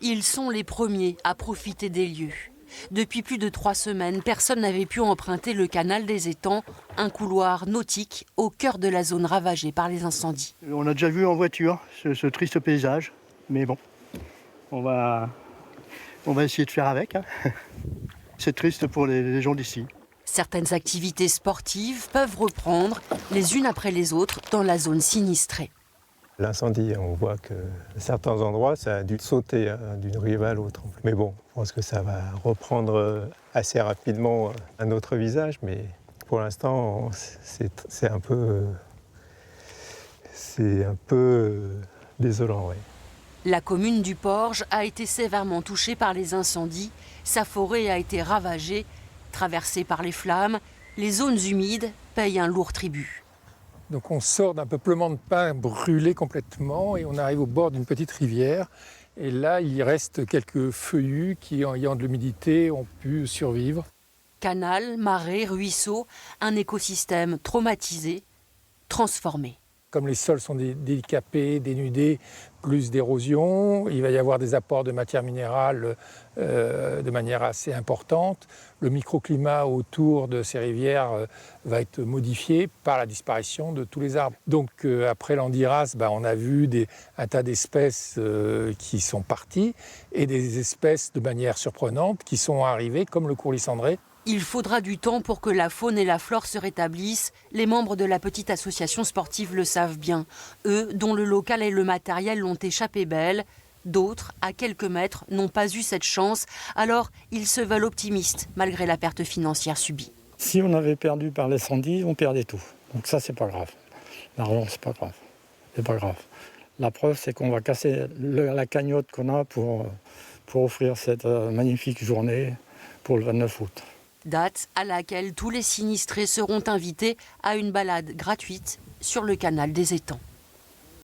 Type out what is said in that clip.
Ils sont les premiers à profiter des lieux. Depuis plus de 3 semaines, personne n'avait pu emprunter le canal des Étangs, un couloir nautique au cœur de la zone ravagée par les incendies. On a déjà vu en voiture ce triste paysage, mais bon, on va essayer de faire avec. C'est triste pour les gens d'ici. Certaines activités sportives peuvent reprendre les unes après les autres dans la zone sinistrée. L'incendie, on voit que à certains endroits, ça a dû sauter d'une rive à l'autre. Mais bon, je pense que ça va reprendre assez rapidement un autre visage. Mais pour l'instant, c'est un peu désolant. Ouais. La commune du Porge a été sévèrement touchée par les incendies. Sa forêt a été ravagée, traversée par les flammes. Les zones humides payent un lourd tribut. Donc on sort d'un peuplement de pins brûlé complètement et on arrive au bord d'une petite rivière. Et là, il reste quelques feuillus qui, en ayant de l'humidité, ont pu survivre. Canal, marais, ruisseaux, un écosystème traumatisé, transformé. Comme les sols sont décapés, dénudés, plus d'érosion, il va y avoir des apports de matières minérales de manière assez importante. Le microclimat autour de ces rivières va être modifié par la disparition de tous les arbres. Donc après l'Andiras, on a vu un tas d'espèces qui sont parties et des espèces de manière surprenante qui sont arrivées, comme le courlis cendré. Il faudra du temps pour que la faune et la flore se rétablissent. Les membres de la petite association sportive le savent bien. Eux, dont le local et le matériel l'ont échappé belle. D'autres, à quelques mètres, n'ont pas eu cette chance. Alors, ils se veulent optimistes, malgré la perte financière subie. Si on avait perdu par l'incendie, on perdait tout. Donc ça, c'est pas grave. L'argent, c'est pas grave. C'est pas grave. La preuve, c'est qu'on va casser la cagnotte qu'on a pour offrir cette magnifique journée pour le 29 août. Date à laquelle tous les sinistrés seront invités à une balade gratuite sur le canal des Étangs.